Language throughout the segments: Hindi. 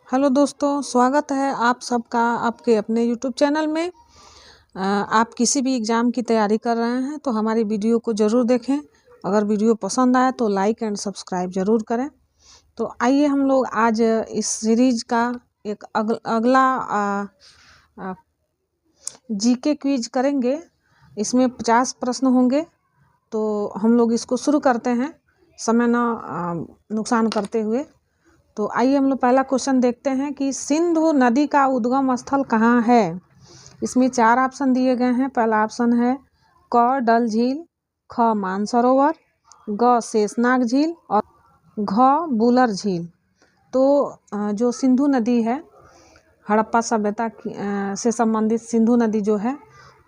हेलो दोस्तों, स्वागत है आप सबका आपके अपने यूट्यूब चैनल में। आप किसी भी एग्ज़ाम की तैयारी कर रहे हैं तो हमारी वीडियो को ज़रूर देखें। अगर वीडियो पसंद आए तो लाइक एंड सब्सक्राइब ज़रूर करें। तो आइए हम लोग आज इस सीरीज का एक अगला जीके क्विज करेंगे। इसमें 50 प्रश्न होंगे। तो हम लोग इसको शुरू करते हैं समय ना नुकसान करते हुए। तो आइए हम लोग पहला क्वेश्चन देखते हैं कि सिंधु नदी का उद्गम स्थल कहाँ है। इसमें 4 ऑप्शन दिए गए हैं। पहला ऑप्शन है क डल झील, ख मानसरोवर, ग शेषनाग झील और घ बुलर झील। तो जो सिंधु नदी है, हड़प्पा सभ्यता से संबंधित सिंधु नदी जो है,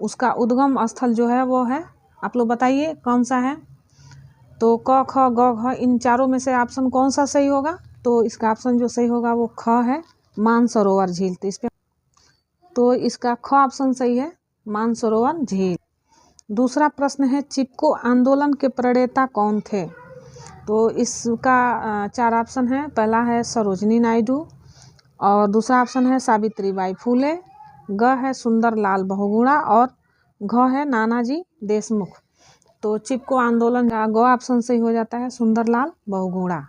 उसका उद्गम स्थल जो है वो है, आप लोग बताइए कौन सा है। तो क ख ग घ इन चारों में से ऑप्शन कौन सा सही होगा। तो इसका ऑप्शन जो सही होगा वो ख है, मानसरोवर झील। तो इसका ख ऑप्शन सही है, मानसरोवर झील। दूसरा प्रश्न है चिपको आंदोलन के प्रणेता कौन थे। तो इसका 4 ऑप्शन है। पहला है सरोजनी नायडू, और दूसरा ऑप्शन है सावित्रीबाई फुले, ग है सुंदरलाल बहुगुणा और घ है नानाजी देशमुख। तो चिपको आंदोलन का ग ऑप्शन सही हो जाता है, सुंदरलाल बहुगुणा।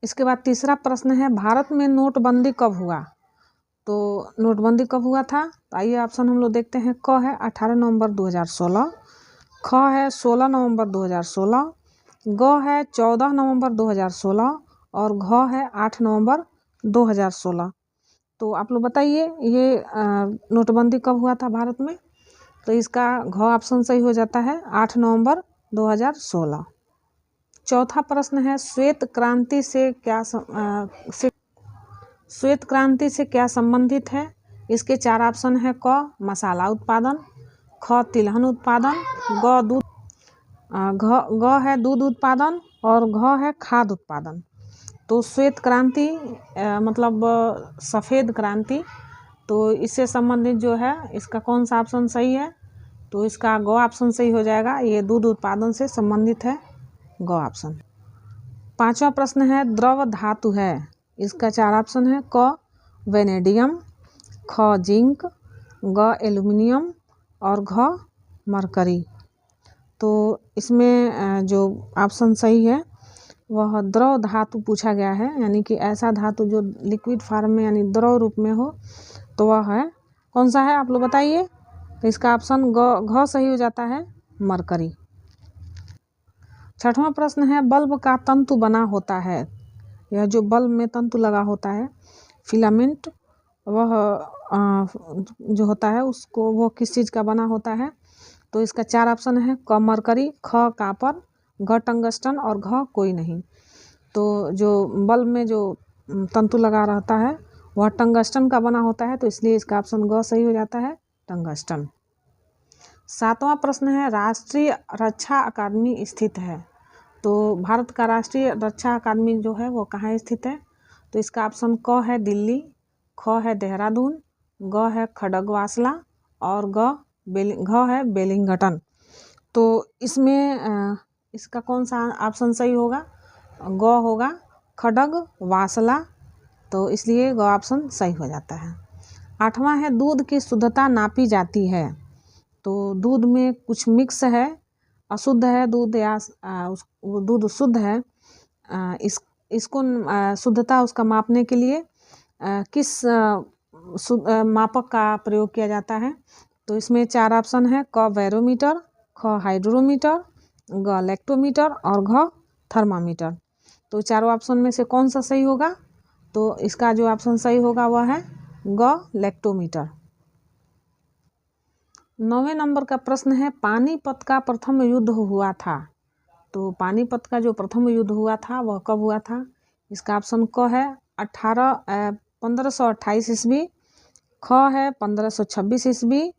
इसके बाद तीसरा प्रश्न है भारत में नोटबंदी कब हुआ। तो नोटबंदी कब हुआ था। तो आइए ऑप्शन हम लोग देखते हैं। क है 18 नवंबर 2016, ख है 16 नवंबर 2016, ग है 14 नवंबर 2016 और घ है 8 नवंबर 2016। तो आप लोग बताइए ये नोटबंदी कब हुआ था भारत में। तो इसका घ ऑप्शन सही हो जाता है, 8 नवंबर 2016। चौथा प्रश्न है श्वेत क्रांति से क्या संबंधित है। इसके 4 ऑप्शन है। क मसाला उत्पादन, ख तिलहन उत्पादन, ग है दूध उत्पादन और घ है खाद्य उत्पादन। तो श्वेत क्रांति मतलब सफ़ेद क्रांति, तो इससे संबंधित जो है इसका कौन सा ऑप्शन सही है। तो इसका ग ऑप्शन सही हो जाएगा, ये दूध उत्पादन से संबंधित है, ग ऑप्शन। पांचवा प्रश्न है द्रव धातु है। इसका 4 ऑप्शन है। क वेनेडियम, ख जिंक, ग एल्युमिनियम और घ मरकरी। तो इसमें जो ऑप्शन सही है वह द्रव धातु पूछा गया है, यानी कि ऐसा धातु जो लिक्विड फॉर्म में यानी द्रव रूप में हो, तो वह है कौन सा है आप लोग बताइए। तो इसका ऑप्शन घ सही हो जाता है, मरकरी। छठवां प्रश्न है बल्ब का तंतु बना होता है। यह जो बल्ब में तंतु लगा होता है, फिलामेंट, वह जो होता है उसको वो किस चीज़ का बना होता है। तो इसका 4 ऑप्शन है। क मरकरी, ख कापर, घ टंगस्टन और घ कोई नहीं। तो जो बल्ब में जो तंतु लगा रहता है वह टंगस्टन का बना होता है, तो इसलिए इसका ऑप्शन ग सही हो जाता है, टंगस्टन। सातवां प्रश्न है राष्ट्रीय रक्षा अकादमी स्थित है। तो भारत का राष्ट्रीय रक्षा अकादमी जो है वो कहाँ स्थित है। तो इसका ऑप्शन क है दिल्ली, ख है देहरादून, ग है खड़गवासला और घ है बेलिंगटन। तो इसमें इसका कौन सा ऑप्शन सही होगा। ग होगा, खड़गवासला। तो इसलिए ग ऑप्शन सही हो जाता है। आठवां है दूध की शुद्धता नापी जाती है। तो दूध में कुछ मिक्स है, अशुद्ध है दूध या दूध शुद्ध है, इसको शुद्धता उसका मापने के लिए किस मापक का प्रयोग किया जाता है। तो इसमें 4 ऑप्शन है। क बैरोमीटर, ख हाइड्रोमीटर, ग लैक्टोमीटर और घ थर्मामीटर। तो चारों ऑप्शन में से कौन सा सही होगा। तो इसका जो ऑप्शन सही होगा वह है ग लैक्टोमीटर। 9वें नंबर का प्रश्न है पानीपत का प्रथम युद्ध हुआ था। तो पानीपत का जो प्रथम युद्ध हुआ था वह कब हुआ था। इसका ऑप्शन क है 1528 ईस्वी, ख है 1526 ईस्वी,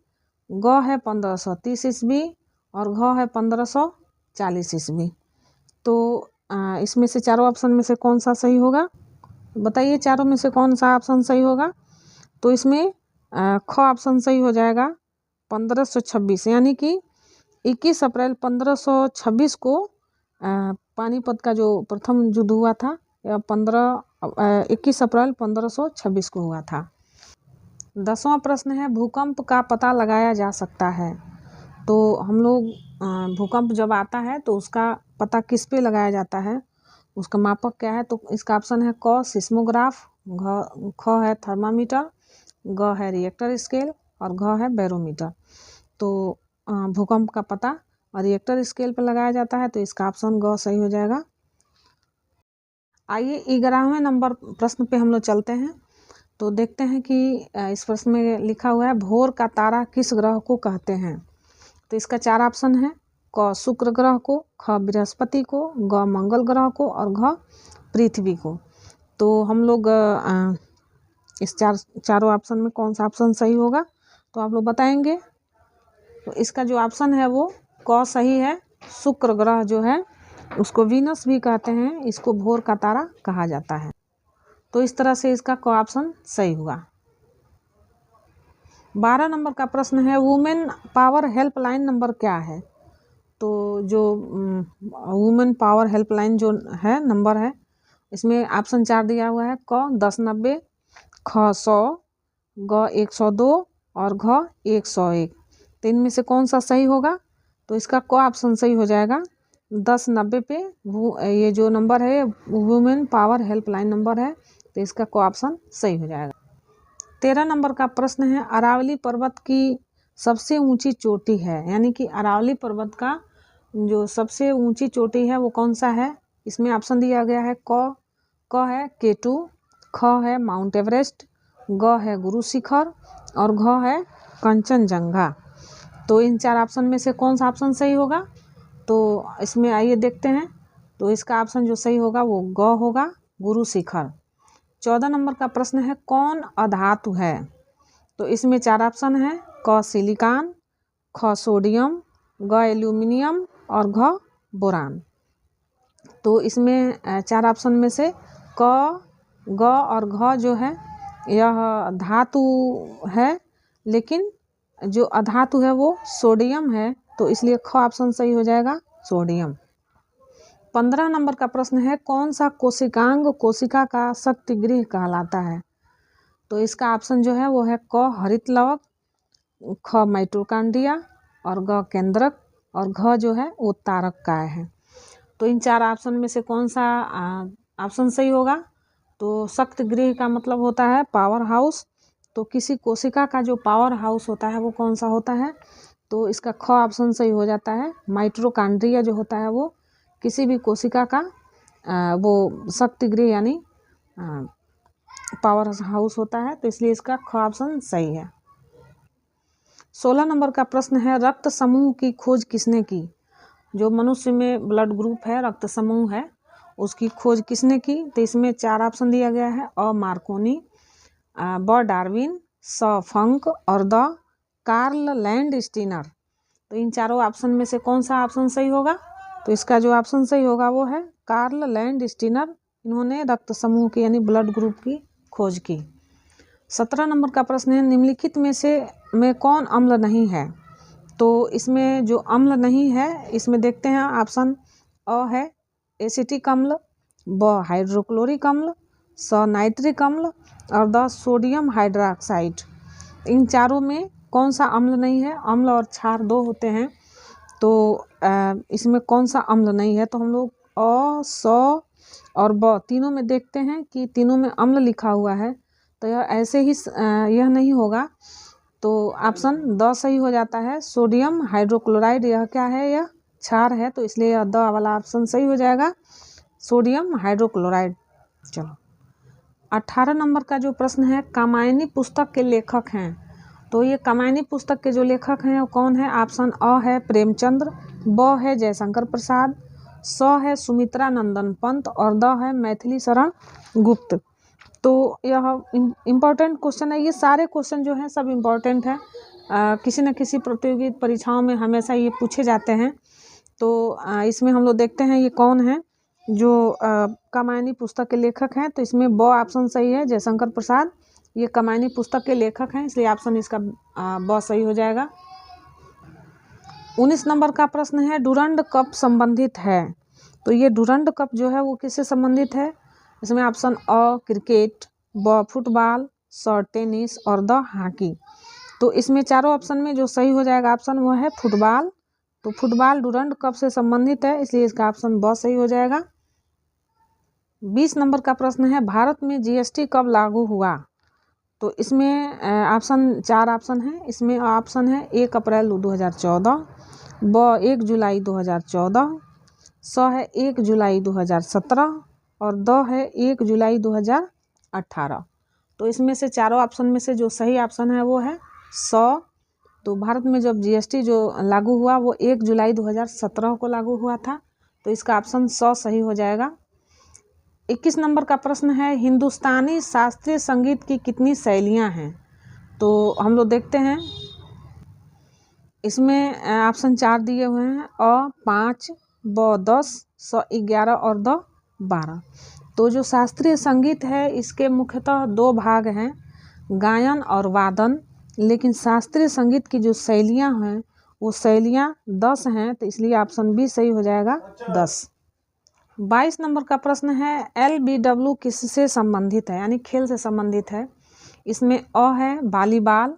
ग है 1530 ईस्वी और घ है 1540 ईस्वी। तो इसमें से चारों ऑप्शन में से कौन सा सही होगा, बताइए चारों में से कौन सा ऑप्शन सही होगा। तो इसमें ख ऑप्शन सही हो जाएगा, 1526, यानी कि 21 अप्रैल 1526 को पानीपत का जो प्रथम युद्ध हुआ था, यह 15 21 अप्रैल 1526 को हुआ था। 10वां प्रश्न है, भूकंप का पता लगाया जा सकता है। तो हम लोग भूकंप जब आता है तो उसका पता किस पे लगाया जाता है, उसका मापक क्या है? तो इसका ऑप्शन है क सिस्मोग्राफ, ख है थर्मामीटर, ग है रिएक्टर स्केल और घ है बैरोमीटर। तो भूकंप का पता रिएक्टर स्केल पर लगाया जाता है, तो इसका ऑप्शन ग सही हो जाएगा। आइए 11वें नंबर प्रश्न पे हम लोग चलते हैं। तो देखते हैं कि इस प्रश्न में लिखा हुआ है, भोर का तारा किस ग्रह को कहते हैं? तो इसका 4 ऑप्शन है, क शुक्र ग्रह को, ख बृहस्पति को, ग मंगल ग्रह को और घ पृथ्वी को। तो हम लोग इस चारों ऑप्शन में कौन सा ऑप्शन सही होगा तो आप लोग बताएंगे। तो इसका जो ऑप्शन है वो क सही है। शुक्र ग्रह जो है उसको वीनस भी कहते हैं, इसको भोर का तारा कहा जाता है। तो इस तरह से इसका क ऑप्शन सही हुआ। 12 नंबर का प्रश्न है, वुमेन पावर हेल्पलाइन नंबर क्या है? तो जो वुमेन पावर हेल्पलाइन जो है नंबर है, इसमें ऑप्शन 4 दिया हुआ है, क 1090, ख 100, ग 102 और घ 101। तो इनमें से कौन सा सही होगा? तो इसका क ऑप्शन सही हो जाएगा। 1090 पे ये जो नंबर है वुमेन पावर हेल्पलाइन नंबर है, तो इसका क ऑप्शन सही हो जाएगा। 13 नंबर का प्रश्न है, अरावली पर्वत की सबसे ऊंची चोटी है, यानी कि अरावली पर्वत का जो सबसे ऊंची चोटी है वो कौन सा है? इसमें ऑप्शन दिया गया है, क है K2, ख है माउंट एवरेस्ट, ग है गुरु शिखर और घ है कंचनजंगा। तो इन 4 ऑप्शन में से कौन सा ऑप्शन सही होगा? तो इसमें आइए देखते हैं। तो इसका ऑप्शन जो सही होगा वो ग होगा, गुरु शिखर। 14 नंबर का प्रश्न है, कौन अधातु है? तो इसमें 4 ऑप्शन है, क सिलिकॉन, ख सोडियम, ग एल्यूमिनियम और घ बोरान। तो इसमें 4 ऑप्शन में से क, ग और घ जो है यह धातु है, लेकिन जो अधातु है वो सोडियम है, तो इसलिए ख ऑप्शन सही हो जाएगा, सोडियम। 15 नंबर का प्रश्न है, कौन सा कोशिकांग कोशिका का शक्ति गृह कहलाता है? तो इसका ऑप्शन जो है वो है क हरित लवक, ख माइटोकॉन्ड्रिया और ग केंद्रक और घ जो है वो तारक काय है। तो इन 4 ऑप्शन में से कौन सा ऑप्शन सही होगा? तो शक्ति गृह का मतलब होता है पावर हाउस। तो किसी कोशिका का जो पावर हाउस होता है वो कौन सा होता है? तो इसका ख ऑप्शन सही हो जाता है। माइटोकॉन्ड्रिया जो होता है वो किसी भी कोशिका का वो शक्ति गृह यानी पावर हाउस होता है, तो इसलिए इसका ख ऑप्शन सही है। 16 नंबर का प्रश्न है, रक्त समूह की खोज किसने की? जो मनुष्य में ब्लड ग्रुप है, रक्त समूह है, उसकी खोज किसने की? तो इसमें 4 ऑप्शन दिया गया है, अ मार्कोनी, ब डार्विन, स फंक और द कार्ल लैंडस्टीनर। तो इन चारों ऑप्शन में से कौन सा ऑप्शन सही होगा? तो इसका जो ऑप्शन सही होगा वो है कार्ल लैंडस्टीनर। इन्होंने रक्त समूह की यानी ब्लड ग्रुप की खोज की। 17 नंबर का प्रश्न है, निम्नलिखित में कौन अम्ल नहीं है? तो इसमें जो अम्ल नहीं है इसमें देखते हैं, ऑप्शन अ है एसिटिक अम्ल, ब हाइड्रोक्लोरिक अम्ल, स नाइट्रिक अम्ल और द सोडियम हाइड्रोक्साइड। इन चारों में कौन सा अम्ल नहीं है? अम्ल और क्षार 2 होते हैं, तो इसमें कौन सा अम्ल नहीं है? तो हम लोग अ, स और ब तीनों में देखते हैं कि तीनों में अम्ल लिखा हुआ है, तो यह ऐसे ही यह नहीं होगा, तो ऑप्शन द सही हो जाता है। सोडियम हाइड्रोक्लोराइड यह क्या है? यह क्षार है, तो इसलिए यह द वाला ऑप्शन सही हो जाएगा, सोडियम हाइड्रोक्लोराइड। चलो 18 नंबर का जो प्रश्न है, कामायनी पुस्तक के लेखक हैं। तो ये कामायनी पुस्तक के जो लेखक हैं वो कौन है? ऑप्शन अ है प्रेमचंद्र, ब है जयशंकर प्रसाद, स है सुमित्रा नंदन पंत और द है मैथिली शरण गुप्त। तो यह इम्पोर्टेंट क्वेश्चन है। ये सारे क्वेश्चन जो हैं सब इम्पोर्टेंट है, किसी न किसी प्रतियोगी परीक्षाओं में हमेशा ये पूछे जाते हैं। तो इसमें हम लोग देखते हैं ये कौन है जो कामायनी पुस्तक के लेखक हैं। तो इसमें ब ऑप्शन सही है, जयशंकर प्रसाद ये कामायनी पुस्तक के लेखक हैं, इसलिए ऑप्शन इसका ब सही हो जाएगा। 19 नंबर का प्रश्न है, डुरंड कप संबंधित है। तो ये डुरंड कप जो है वो किससे संबंधित है? इसमें ऑप्शन अ क्रिकेट, ब फुटबॉल, स टेनिस और द हॉकी। तो इसमें चारों ऑप्शन में जो सही हो जाएगा ऑप्शन वो है फुटबॉल। तो फुटबॉल डूरंड कप से संबंधित है, इसलिए इसका ऑप्शन ब सही हो जाएगा। 20 नंबर का प्रश्न है, भारत में जीएसटी कब लागू हुआ? तो इसमें ऑप्शन 4 ऑप्शन है। इसमें ऑप्शन है 1 अप्रैल 2014, ब 1 जुलाई 2014, स है 1 जुलाई 2017 और द है 1 जुलाई 2018। तो इसमें से चारों ऑप्शन में से जो सही ऑप्शन है वो है स। तो भारत में जब जीएसटी जो लागू हुआ वो 1 जुलाई 2017 को लागू हुआ था, तो इसका ऑप्शन स सही हो जाएगा। 21 नंबर का प्रश्न है, हिंदुस्तानी शास्त्रीय संगीत की कितनी शैलियाँ हैं? तो हम लोग देखते हैं, इसमें ऑप्शन 4 दिए हुए हैं, अ 5, ब 10, स 11 और द 12। तो जो शास्त्रीय संगीत है इसके मुख्यतः 2 भाग हैं, गायन और वादन। लेकिन शास्त्रीय संगीत की जो शैलियाँ हैं वो शैलियाँ 10 हैं, तो इसलिए ऑप्शन बी सही हो जाएगा 10। 22 नंबर का प्रश्न है, LBW किससे संबंधित है, यानी खेल से संबंधित है? इसमें अ है वॉलीबॉल,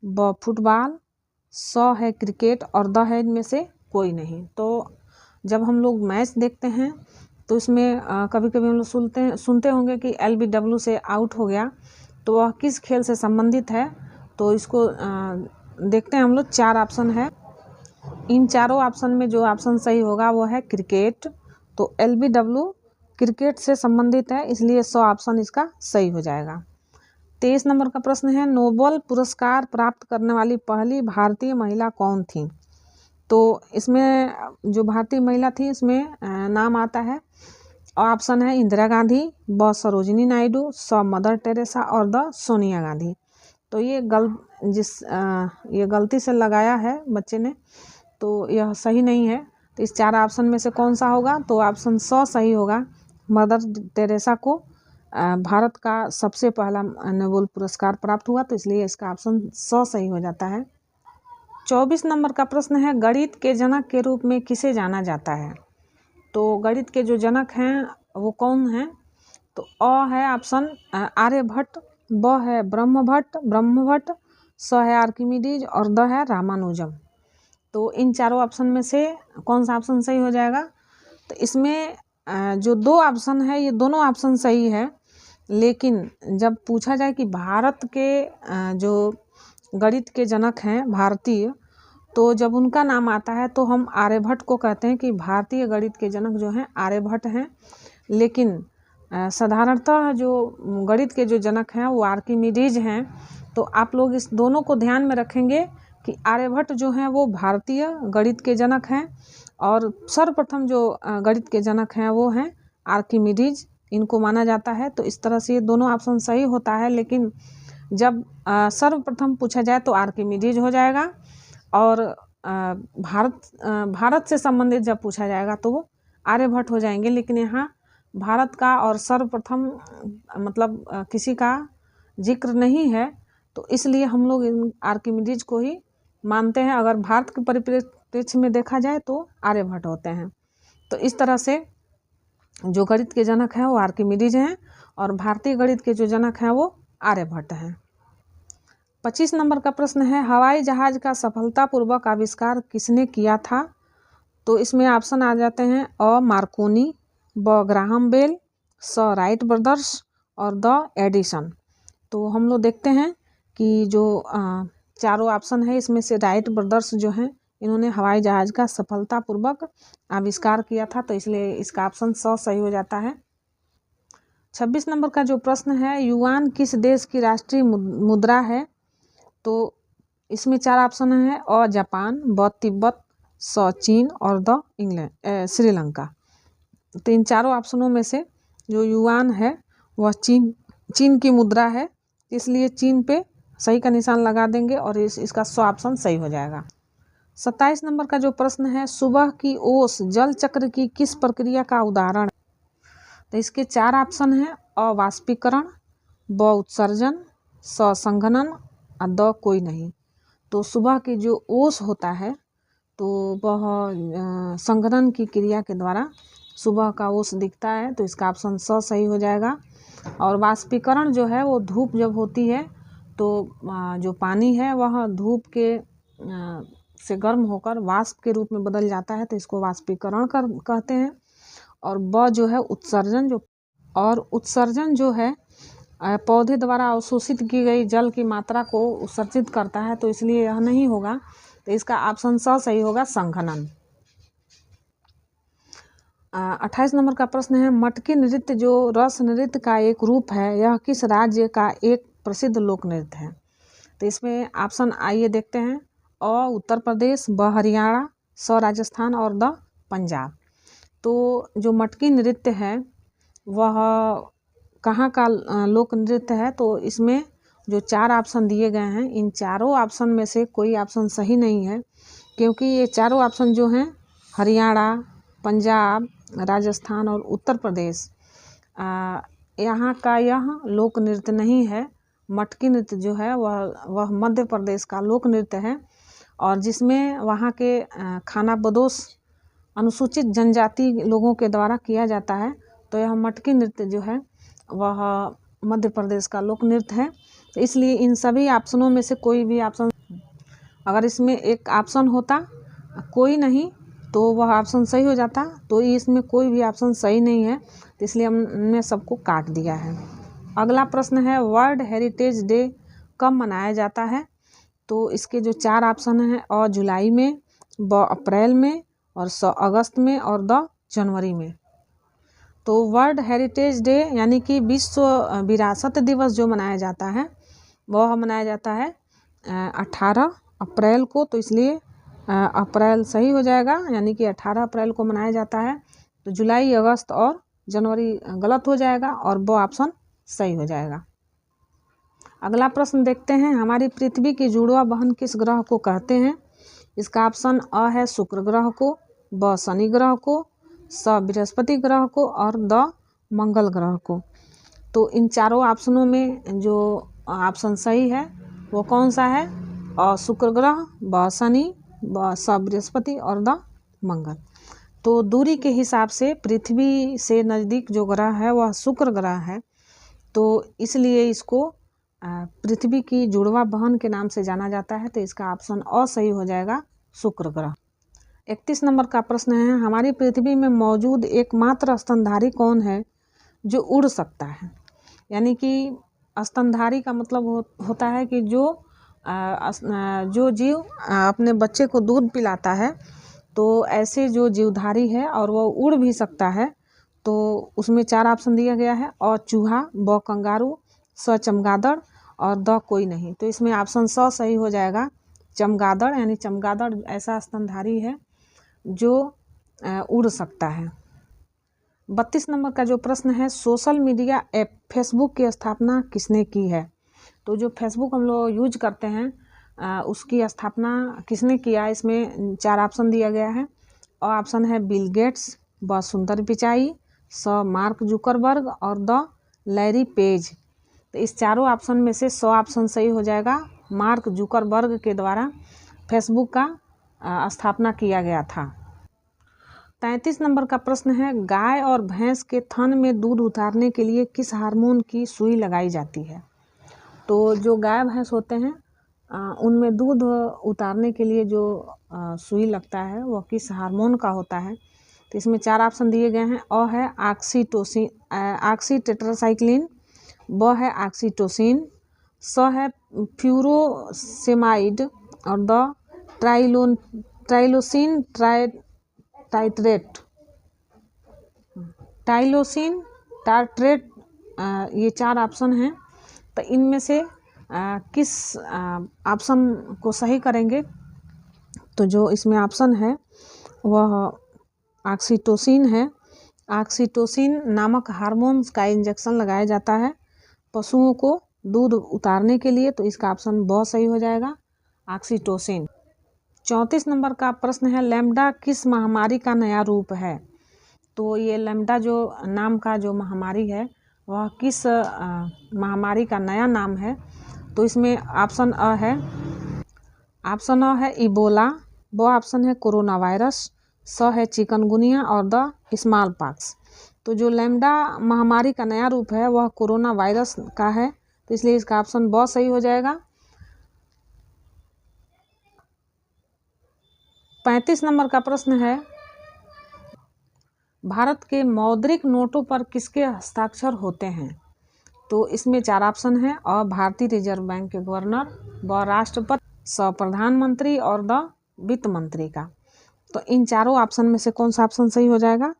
ब फुटबॉल, स है क्रिकेट और द है इनमें से कोई नहीं। तो जब हम लोग मैच देखते हैं तो इसमें कभी कभी हम लोग सुनते होंगे कि LBW से आउट हो गया, तो वह किस खेल से संबंधित है? तो इसको देखते हैं हम लोग। 4 ऑप्शन है, इन चारों ऑप्शन में जो ऑप्शन सही होगा वो है क्रिकेट। तो LBW क्रिकेट से संबंधित है, इसलिए 100 ऑप्शन इसका सही हो जाएगा। 23 नंबर का प्रश्न है, नोबेल पुरस्कार प्राप्त करने वाली पहली भारतीय महिला कौन थी? तो इसमें जो भारतीय महिला थी इसमें नाम आता है, ऑप्शन है इंदिरा गांधी, ब सरोजिनी नायडू, स मदर टेरेसा और द सोनिया गांधी। तो ये गलती से लगाया है बच्चे ने, तो यह सही नहीं है। तो इस 4 ऑप्शन में से कौन सा होगा? तो ऑप्शन स सही होगा। मदर टेरेसा को भारत का सबसे पहला नोबेल पुरस्कार प्राप्त हुआ, तो इसलिए इसका ऑप्शन स सही हो जाता है। 24 नंबर का प्रश्न है, गणित के जनक के रूप में किसे जाना जाता है? तो गणित के जो जनक हैं वो कौन हैं? तो अ है ऑप्शन आर्यभट्ट, ब है ब्रह्मभट्ट, स है आर्किमिडीज और द है रामानुजम। तो इन चारों ऑप्शन में से कौन सा ऑप्शन सही हो जाएगा? तो इसमें जो 2 ऑप्शन है ये दोनों ऑप्शन सही है, लेकिन जब पूछा जाए कि भारत के जो गणित के जनक हैं भारतीय, तो जब उनका नाम आता है तो हम आर्यभट्ट को कहते हैं कि भारतीय गणित के जनक जो हैं आर्यभट्ट हैं। लेकिन साधारणतः जो गणित के जो जनक हैं वो आर्किमिडीज हैं। तो आप लोग इस दोनों को ध्यान में रखेंगे कि आर्यभट्ट जो हैं वो भारतीय गणित के जनक हैं और सर्वप्रथम जो गणित के जनक हैं वो हैं आर्किमिडीज, इनको माना जाता है। तो इस तरह से ये दोनों ऑप्शन सही होता है, लेकिन जब सर्वप्रथम पूछा जाए तो आर्किमिडीज हो जाएगा और भारत से संबंधित जब पूछा जाएगा तो वो आर्यभट्ट हो जाएंगे। लेकिन यहाँ भारत का और सर्वप्रथम मतलब किसी का जिक्र नहीं है, तो इसलिए हम लोग इन आर्किमिडीज को ही मानते हैं। अगर भारत के परिप्रेक्ष्य में देखा जाए तो आर्यभट्ट होते हैं। तो इस तरह से जो गणित के जनक हैं वो आर्किमिडीज हैं और भारतीय गणित के जो जनक हैं वो आर्यभट्ट हैं। 25 नंबर का प्रश्न है, हवाई जहाज का सफलतापूर्वक आविष्कार किसने किया था? तो इसमें ऑप्शन आ जाते हैं, अ मार्कोनी, ब ग्राहम बेल, स राइट ब्रदर्स और द एडिसन। तो हम लोग देखते हैं कि जो चारों ऑप्शन है इसमें से राइट ब्रदर्स जो हैं इन्होंने हवाई जहाज का सफलतापूर्वक आविष्कार किया था, तो इसलिए इसका ऑप्शन स सही हो जाता है। 26 नंबर का जो प्रश्न है, युआन किस देश की राष्ट्रीय मुद्रा है? तो इसमें 4 ऑप्शन है, अ जापान, ब तिब्बत, स चीन और द श्रीलंका। तो इन चारों ऑप्शनों में से जो युआन है वह चीन की मुद्रा है, इसलिए चीन पे सही का निशान लगा देंगे और इसका 100 ऑप्शन सही हो जाएगा। 27 नंबर का जो प्रश्न है, सुबह की ओस जल चक्र की किस प्रक्रिया का उदाहरण? तो इसके 4 ऑप्शन हैं, अ वाष्पीकरण, ब उत्सर्जन, स संघनन और द कोई नहीं। तो सुबह की जो ओस होता है तो वह संघनन की क्रिया के द्वारा सुबह का ओस दिखता है, तो इसका ऑप्शन स सही हो जाएगा। और वाष्पीकरण जो है वो धूप जब होती है तो जो पानी है वह धूप के से गर्म होकर वाष्प के रूप में बदल जाता है, तो इसको वाष्पीकरण कहते हैं। और ब जो है उत्सर्जन जो है पौधे द्वारा अवशोषित की गई जल की मात्रा को उत्सर्जित करता है, तो इसलिए यह नहीं होगा, तो इसका ऑप्शन स सही होगा, संघनन। 28 नंबर का प्रश्न है, मटकी नृत्य जो रस नृत्य का एक रूप है, यह किस राज्य का एक प्रसिद्ध लोक नृत्य है? तो इसमें ऑप्शन आइए देखते हैं। अ उत्तर प्रदेश, ब हरियाणा, स राजस्थान और द पंजाब। तो जो मटकी नृत्य है वह कहाँ का लोक नृत्य है? तो इसमें जो 4 ऑप्शन दिए गए हैं, इन चारों ऑप्शन में से कोई ऑप्शन सही नहीं है, क्योंकि ये चारों ऑप्शन जो हैं हरियाणा, पंजाब, राजस्थान और उत्तर प्रदेश, यहाँ का यह लोक नृत्य नहीं है। मटकी नृत्य जो है वह मध्य प्रदेश का लोक नृत्य है, और जिसमें वहाँ के खानाबदोश अनुसूचित जनजाति लोगों के द्वारा किया जाता है। तो यह मटकी नृत्य जो है वह मध्य प्रदेश का लोक नृत्य है। तो इसलिए इन सभी ऑप्शनों में से कोई भी ऑप्शन, अगर इसमें एक ऑप्शन होता कोई नहीं तो वह ऑप्शन सही हो जाता, तो इसमें कोई भी ऑप्शन सही नहीं है, तो इसलिए हमने सबको काट दिया है। अगला प्रश्न है, वर्ल्ड हेरिटेज डे कब मनाया जाता है? तो इसके जो 4 ऑप्शन हैं, अ जुलाई में, ब अप्रैल में और स अगस्त में और द जनवरी में। तो वर्ल्ड हेरिटेज डे यानी कि विश्व विरासत दिवस जो मनाया जाता है वह मनाया जाता है 18 अप्रैल को, तो इसलिए अप्रैल सही हो जाएगा, यानी कि 18 अप्रैल को मनाया जाता है। तो जुलाई, अगस्त और जनवरी गलत हो जाएगा और वो ऑप्शन सही हो जाएगा। अगला प्रश्न देखते हैं, हमारी पृथ्वी की जुड़वा बहन किस ग्रह को कहते हैं? इसका ऑप्शन अ है शुक्र ग्रह को, ब शनि ग्रह को, स बृहस्पति ग्रह को और द मंगल ग्रह को। तो इन चारों ऑप्शनों में जो ऑप्शन सही है वो कौन सा है? अ शुक्र ग्रह, ब शनि, ब स बृहस्पति और द मंगल। तो दूरी के हिसाब से पृथ्वी से नज़दीक जो ग्रह है वह शुक्र ग्रह है, तो इसलिए इसको पृथ्वी की जुड़वा बहन के नाम से जाना जाता है। तो इसका ऑप्शन अ सही हो जाएगा, शुक्र ग्रह। 31 नंबर का प्रश्न है, हमारी पृथ्वी में मौजूद एकमात्र स्तनधारी कौन है जो उड़ सकता है? यानी कि स्तनधारी का मतलब होता है कि जो जीव अपने बच्चे को दूध पिलाता है, तो ऐसे जो जीवधारी है और वो उड़ भी सकता है, तो उसमें 4 ऑप्शन दिया गया है, अ चूहा, ब कंगारू, स चमगादड़ और द कोई नहीं। तो इसमें ऑप्शन स सही हो जाएगा, चमगादड़, यानी चमगादड़ ऐसा स्तनधारी है जो उड़ सकता है। 32 नंबर का जो प्रश्न है, सोशल मीडिया ऐप फेसबुक की स्थापना किसने की है? तो जो फेसबुक हम लोग यूज करते हैं उसकी स्थापना किसने किया? इसमें 4 ऑप्शन दिया गया है। अ ऑप्शन है बिल गेट्स, ब सुंदर पिचाई, स मार्क जुकरबर्ग और द लैरी पेज। तो इस चारों ऑप्शन में से 100 ऑप्शन सही हो जाएगा। मार्क जुकरबर्ग के द्वारा फेसबुक का स्थापना किया गया था। 33 नंबर का प्रश्न है, गाय और भैंस के थन में दूध उतारने के लिए किस हार्मोन की सुई लगाई जाती है? तो जो गाय भैंस होते हैं उनमें दूध उतारने के लिए जो सुई लगता है वह किस हार्मोन का होता है? तो इसमें 4 ऑप्शन दिए गए हैं। अ है ऑक्सीटेट्रासाइक्लिन, ब है ऑक्सीटोसिन, स है फ्यूरोसेमाइड और द टाइलोसिन टार्ट्रेट। ये 4 ऑप्शन हैं, तो इनमें से किस ऑप्शन को सही करेंगे? तो जो इसमें ऑप्शन है वह ऑक्सीटोसिन है। ऑक्सीटोसिन नामक हार्मोन्स का इंजेक्शन लगाया जाता है पशुओं को दूध उतारने के लिए, तो इसका ऑप्शन ब सही हो जाएगा, ऑक्सीटोसिन। 34 नंबर का प्रश्न है, लैम्डा किस महामारी का नया रूप है? तो ये लैम्डा जो नाम का जो महामारी है वह किस महामारी का नया नाम है? तो इसमें ऑप्शन अ है इबोला, ब ऑप्शन है कोरोना वायरस, स है चिकनगुनिया और द स्मॉल पॉक्स। तो जो लैम्डा महामारी का नया रूप है वह कोरोना वायरस का है, तो इसलिए इसका ऑप्शन ब सही हो जाएगा। 35 नंबर का प्रश्न है, भारत के मौद्रिक नोटों पर किसके हस्ताक्षर होते हैं? तो इसमें 4 ऑप्शन है। अ भारतीय रिजर्व बैंक के गवर्नर, ब राष्ट्रपति, स प्रधानमंत्री और द वित्त मंत्री का। तो इन चारों ऑप्शन में से कौन सा ऑप्शन सही हो जाएगा?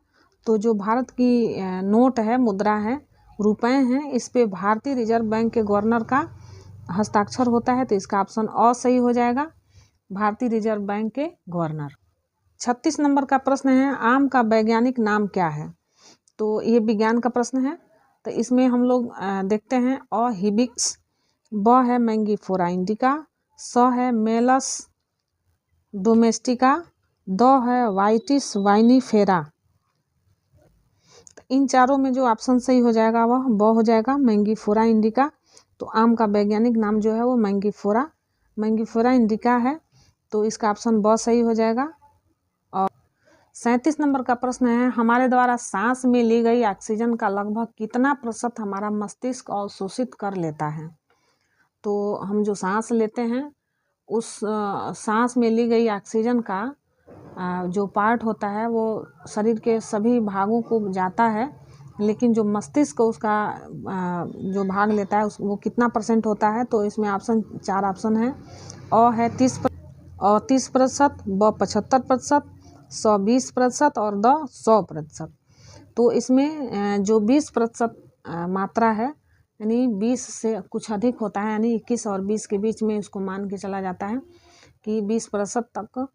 तो जो भारत की नोट है, मुद्रा है, रुपए हैं, इस पे भारतीय रिजर्व बैंक के गवर्नर का हस्ताक्षर होता है, तो इसका ऑप्शन अ सही हो जाएगा, भारतीय रिजर्व बैंक के गवर्नर। 36 नंबर का प्रश्न है, आम का वैज्ञानिक नाम क्या है? तो ये विज्ञान का प्रश्न है। तो इसमें हम लोग देखते हैं, अ हिबिस्कस, ब है मैंगीफोरा इंडिका, स है मेलस डोमेस्टिका, द है वाइटिस वाइनीफेरा। तो इन चारों में जो ऑप्शन सही हो जाएगा वह ब हो जाएगा, मैंगीफोरा इंडिका। तो आम का वैज्ञानिक नाम जो है वो मैंगीफोरा इंडिका है, तो इसका ऑप्शन ब सही हो जाएगा। और 37 नंबर का प्रश्न है, हमारे द्वारा सांस में ली गई ऑक्सीजन का लगभग कितना प्रतिशत हमारा मस्तिष्क अवशोषित कर लेता है? तो हम जो सांस लेते हैं उस सांस में ली गई ऑक्सीजन का जो पार्ट होता है वो शरीर के सभी भागों को जाता है, लेकिन जो मस्तिष्क उसका जो भाग लेता है वो कितना % होता है? तो इसमें 4 ऑप्शन है। अ है 30%, ब 75%, स 20% और द 100%। तो इसमें जो 20% मात्रा है, यानी 20 से कुछ अधिक होता है, यानी 21 और 20 के बीच में इसको मान के चला जाता है कि 20% तक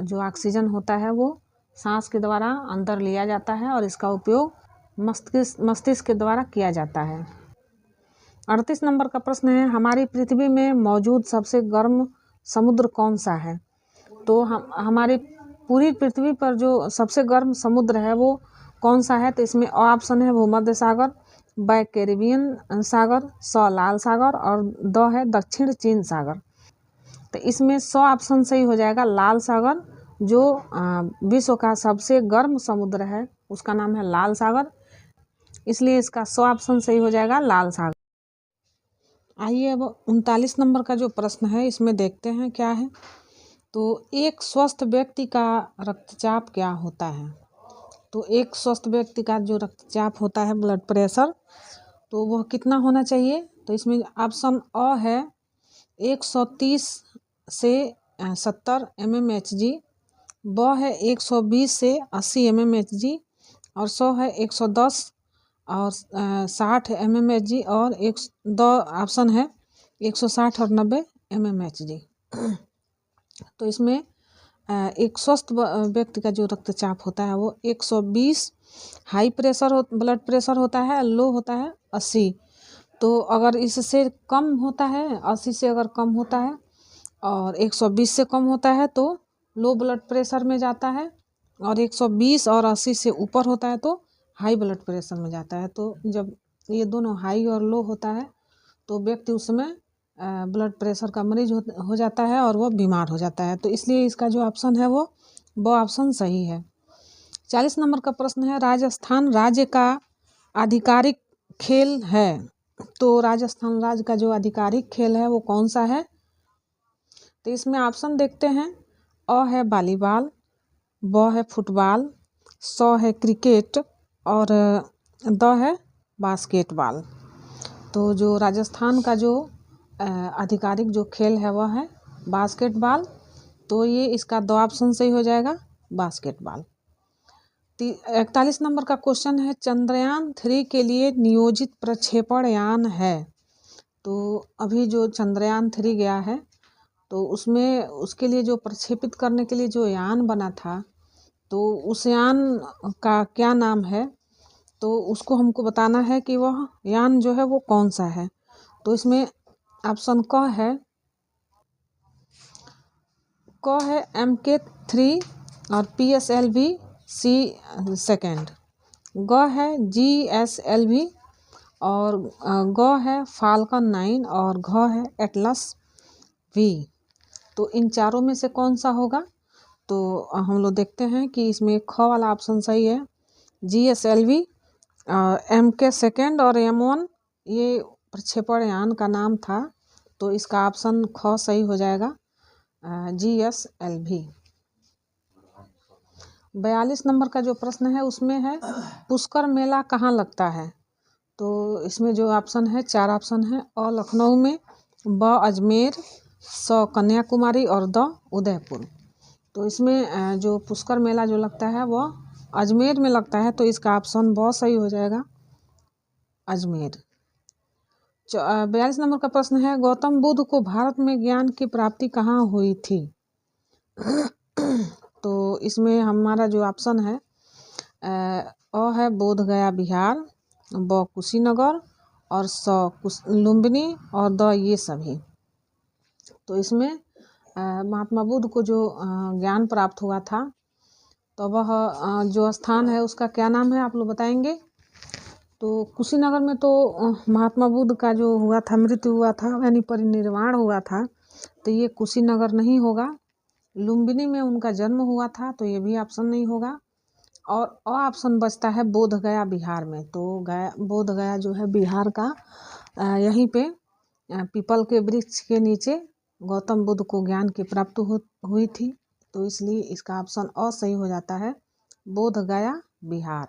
जो ऑक्सीजन होता है वो सांस के द्वारा अंदर लिया जाता है और इसका उपयोग मस्तिष्क के द्वारा किया जाता है। 38 नंबर का प्रश्न है, हमारी पृथ्वी में मौजूद सबसे गर्म समुद्र कौन सा है? तो हमारी पूरी पृथ्वी पर जो सबसे गर्म समुद्र है वो कौन सा है? तो इसमें ऑप्शन है भूमध्य सागर, ब कैरिबियन सागर, स लाल सागर और द है दक्षिण चीन सागर। तो इसमें 100 ऑप्शन सही हो जाएगा, लाल सागर। जो विश्व का सबसे गर्म समुद्र है उसका नाम है लाल सागर, इसलिए इसका 100 ऑप्शन सही हो जाएगा, लाल सागर। आइए अब 39 नंबर का जो प्रश्न है इसमें देखते हैं क्या है। तो एक स्वस्थ व्यक्ति का रक्तचाप क्या होता है? तो एक स्वस्थ व्यक्ति का जो रक्तचाप होता है, ब्लड प्रेशर, तो वह कितना होना चाहिए? तो इसमें ऑप्शन अ है 130 से 70 mmHg, ब है 120 से 80 mmHg और 100 है 110 और 60 mmHg और द ऑप्शन है 160 और 90 mmHg। तो इसमें एक स्वस्थ व्यक्ति का जो रक्तचाप होता है वो 120 हाई प्रेशर ब्लड प्रेशर होता है, लो होता है 80। तो अगर इससे कम होता है, 80 से अगर कम होता है और 120 से कम होता है तो लो ब्लड प्रेशर में जाता है, और 120 और 80 से ऊपर होता है तो हाई ब्लड प्रेशर में जाता है। तो जब ये दोनों हाई और लो होता है तो व्यक्ति उस समय ब्लड प्रेशर का मरीज हो जाता है और वो बीमार हो जाता है। तो इसलिए इसका जो ऑप्शन है वो ऑप्शन सही है। 40 नंबर का प्रश्न है, राजस्थान राज्य का आधिकारिक खेल है। तो राजस्थान राज्य का जो आधिकारिक खेल है वो कौन सा है? तो इसमें ऑप्शन देखते हैं, अ है वॉलीबॉल, ब है फुटबॉल, स है क्रिकेट और द है बास्केटबॉल। तो जो राजस्थान का जो आधिकारिक जो खेल है वह है बास्केटबॉल, तो ये इसका द ऑप्शन सही हो जाएगा, बास्केटबॉल। 41 नंबर का क्वेश्चन है, चंद्रयान 3 के लिए नियोजित प्रक्षेपण यान है। तो अभी जो चंद्रयान 3 गया है तो उसमें उसके लिए जो प्रक्षेपित करने के लिए जो यान बना था तो उस यान का क्या नाम है? तो उसको हमको बताना है कि वह यान जो है वो कौन सा है। तो इसमें ऑप्शन क है MK3 और PSLV C2, ग है GSLV और ग है फाल्कन 9 और घ है एटलस V। तो इन चारों में से कौन सा होगा? तो हम लोग देखते हैं कि इसमें ख वाला ऑप्शन सही है। GSLV MK2 और M1 ये प्रक्षेपण यान का नाम था, तो इसका ऑप्शन ख सही हो जाएगा, GSLV। 42 नंबर का जो प्रश्न है उसमें है पुष्कर मेला कहाँ लगता है। तो इसमें जो ऑप्शन है 4 ऑप्शन है। अ लखनऊ में, ब अजमेर, स कन्याकुमारी और द उदयपुर। तो इसमें जो पुष्कर मेला जो लगता है वह अजमेर में लगता है, तो इसका ऑप्शन ब सही हो जाएगा, अजमेर। 42 नंबर का प्रश्न है गौतम बुद्ध को भारत में ज्ञान की प्राप्ति कहाँ हुई थी। तो इसमें हमारा जो ऑप्शन है अ है बोध गया बिहार, ब कुशीनगर और स लुम्बिनी और द ये सभी। तो इसमें महात्मा बुद्ध को जो ज्ञान प्राप्त हुआ था, तो वह जो स्थान है उसका क्या नाम है आप लोग बताएंगे। तो कुशीनगर में तो महात्मा बुद्ध का जो हुआ था, मृत्यु हुआ था, यानी परिनिर्वाण हुआ था, तो ये कुशीनगर नहीं होगा। लुम्बिनी में उनका जन्म हुआ था, तो ये भी ऑप्शन नहीं होगा। और ऑप्शन बचता है बोध गया बिहार में। तो बोध गया जो है बिहार का, यहीं पे पीपल के वृक्ष के नीचे गौतम बुद्ध को ज्ञान की प्राप्ति हुई थी, तो इसलिए इसका ऑप्शन अ सही हो जाता है, बोध गया बिहार।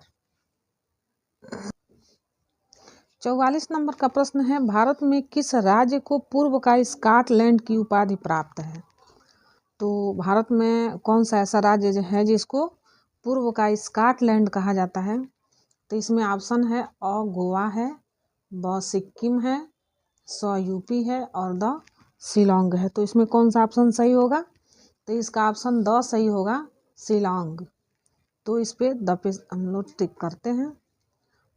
44 नंबर का प्रश्न है भारत में किस राज्य को पूर्व का स्कॉटलैंड की उपाधि प्राप्त है। तो भारत में कौन सा ऐसा राज्य है जिसको पूर्व का स्कॉटलैंड कहा जाता है। तो इसमें ऑप्शन है अ गोवा है, ब सिक्किम है, स यूपी है और द शिलोंग है। तो इसमें कौन सा ऑप्शन सही होगा। तो इसका ऑप्शन द सही होगा, शिलोंग। तो इस पे द पे हम लोग टिक करते हैं।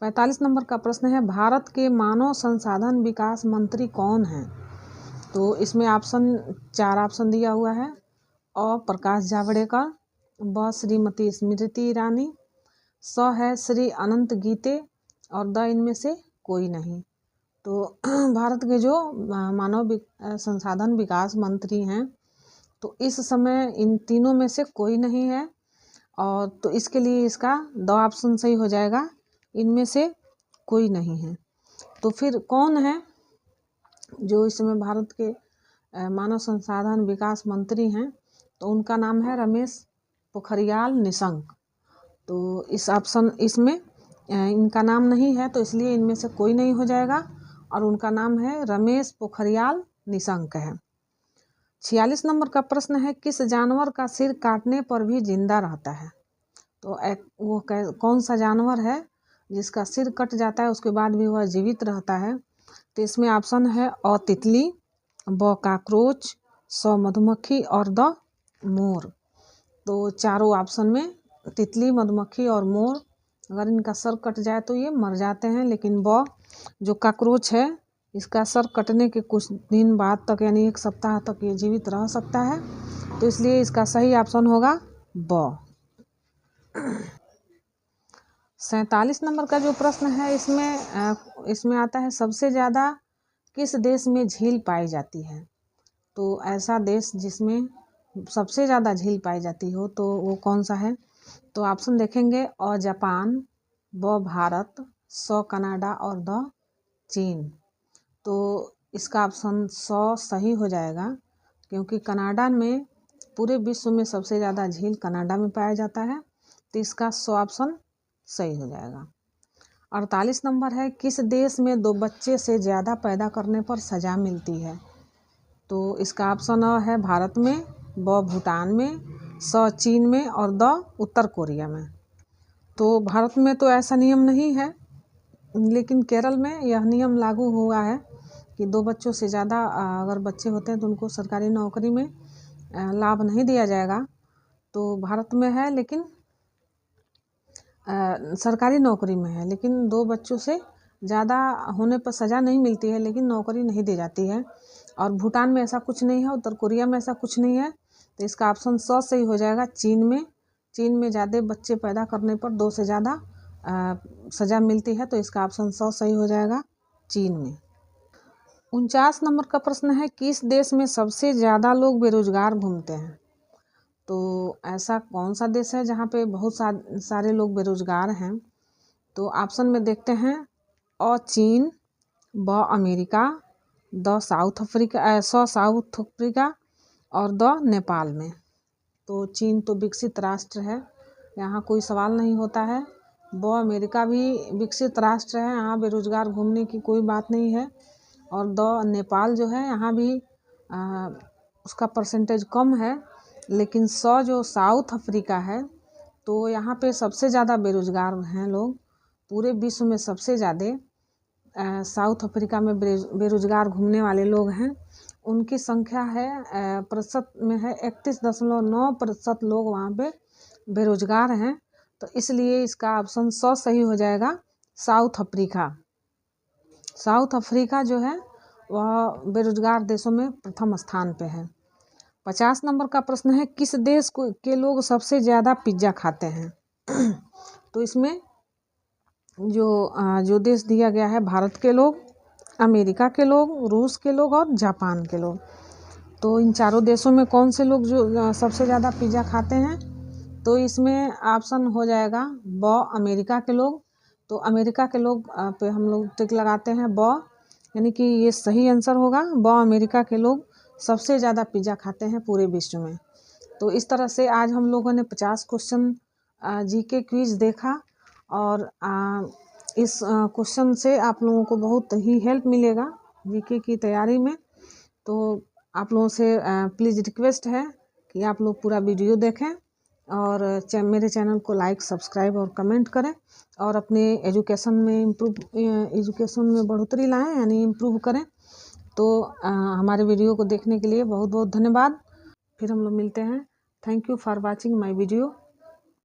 45 नंबर का प्रश्न है भारत के मानव संसाधन विकास मंत्री कौन हैं। तो इसमें ऑप्शन 4 ऑप्शन दिया हुआ है। अ प्रकाश जावड़ेकर, ब श्रीमती स्मृति ईरानी, स है श्री अनंत गीते और द इनमें से कोई नहीं। तो भारत के जो मानव संसाधन विकास मंत्री हैं, तो इस समय इन तीनों में से कोई नहीं है, और तो इसके लिए इसका द ऑप्शन सही हो जाएगा, इनमें से कोई नहीं है। तो फिर कौन है जो इस समय भारत के मानव संसाधन विकास मंत्री हैं। तो उनका नाम है रमेश पोखरियाल निशंक। तो इस ऑप्शन इसमें इनका नाम नहीं है, तो इसलिए इनमें से कोई नहीं हो जाएगा, और उनका नाम है रमेश पोखरियाल निशंक है। 46 नंबर का प्रश्न है किस जानवर का सिर काटने पर भी जिंदा रहता है। तो वो कौन सा जानवर है जिसका सिर कट जाता है उसके बाद भी वह जीवित रहता है। तो इसमें ऑप्शन है अ तितली, ब काकरोच, स मधुमक्खी और द मोर। तो चारों ऑप्शन में तितली, मधुमक्खी और मोर, अगर इनका सर कट जाए तो ये मर जाते हैं, लेकिन ब जो काकरोच है इसका सर कटने के कुछ दिन बाद तक, यानी 1 सप्ताह तक ये जीवित रह सकता है। तो इसलिए इसका सही ऑप्शन होगा ब। 47 नंबर का जो प्रश्न है इसमें आता है सबसे ज़्यादा किस देश में झील पाई जाती है। तो ऐसा देश जिसमें सबसे ज़्यादा झील पाई जाती हो तो वो कौन सा है। तो ऑप्शन देखेंगे अ जापान, ब भारत, स कनाडा और द चीन। तो इसका ऑप्शन सही हो जाएगा, क्योंकि कनाडा में पूरे विश्व में सबसे ज़्यादा झील कनाडा में पाया जाता है। तो इसका ऑप्शन सही हो जाएगा। 48 नंबर है किस देश में 2 बच्चे से ज़्यादा पैदा करने पर सज़ा मिलती है। तो इसका ऑप्शन अ है भारत में, ब भूटान में, स चीन में और द उत्तर कोरिया में। तो भारत में तो ऐसा नियम नहीं है, लेकिन केरल में यह नियम लागू हुआ है कि 2 बच्चों से ज़्यादा अगर बच्चे होते हैं तो उनको सरकारी नौकरी में लाभ नहीं दिया जाएगा। तो भारत में है, लेकिन सरकारी नौकरी में है, लेकिन 2 बच्चों से ज़्यादा होने पर सज़ा नहीं मिलती है, लेकिन नौकरी नहीं दी जाती है। और भूटान में ऐसा कुछ नहीं है, उत्तर कोरिया में ऐसा कुछ नहीं है। तो इसका ऑप्शन सही हो जाएगा, चीन में ज़्यादा बच्चे पैदा करने पर 2 से ज़्यादा सज़ा मिलती है। तो इसका ऑप्शन सही हो जाएगा, चीन में। 49 नंबर का प्रश्न है किस देश में सबसे ज़्यादा लोग बेरोजगार घूमते हैं। तो ऐसा कौन सा देश है जहाँ पे बहुत सारे लोग बेरोजगार हैं? तो ऑप्शन में देखते हैं अ चीन, ब अमेरिका, साउथ अफ्रीका और नेपाल में। तो चीन तो विकसित राष्ट्र है, यहाँ कोई सवाल नहीं होता है। ब अमेरिका भी विकसित राष्ट्र है, यहाँ बेरोजगार घूमने की कोई बात नहीं है। और नेपाल जो है यहाँ भी उसका परसेंटेज कम है, लेकिन जो साउथ अफ्रीका है तो यहाँ पे सबसे ज़्यादा बेरोजगार हैं लोग। पूरे विश्व में सबसे ज़्यादा साउथ अफ्रीका में बेरोजगार घूमने वाले लोग हैं। उनकी संख्या है प्रतिशत में है 31.9% लोग वहाँ पे बेरोजगार हैं। तो इसलिए इसका ऑप्शन सही हो जाएगा, साउथ अफ्रीका। साउथ अफ्रीका जो है वह बेरोजगार देशों में प्रथम स्थान पे है। 50 नंबर का प्रश्न है, किस देश के लोग सबसे ज़्यादा पिज्ज़ा खाते हैं? तो इसमें जो देश दिया गया है, भारत के लोग, अमेरिका के लोग, रूस के लोग और जापान के लोग। तो इन चारों देशों में कौन से लोग जो सबसे ज़्यादा पिज़्ज़ा खाते हैं? तो इसमें ऑप्शन हो जाएगा ब अमेरिका के लोग। तो अमेरिका के लोग पे हम लोग टिक लगाते हैं ब, यानी कि ये सही आंसर होगा। ब अमेरिका के लोग सबसे ज़्यादा पिज़्ज़ा खाते हैं पूरे विश्व में। तो इस तरह से आज हम लोगों ने 50 क्वेश्चन जीके क्विज देखा और इस क्वेश्चन से आप लोगों को बहुत ही हेल्प मिलेगा जीके की तैयारी में। तो आप लोगों से प्लीज़ रिक्वेस्ट है कि आप लोग पूरा वीडियो देखें और मेरे चैनल को लाइक, सब्सक्राइब और कमेंट करें और अपने एजुकेशन में बढ़ोतरी लाएं, यानी इम्प्रूव करें। तो हमारे वीडियो को देखने के लिए बहुत बहुत धन्यवाद। फिर हम लोग मिलते हैं। Thank you for watching my video.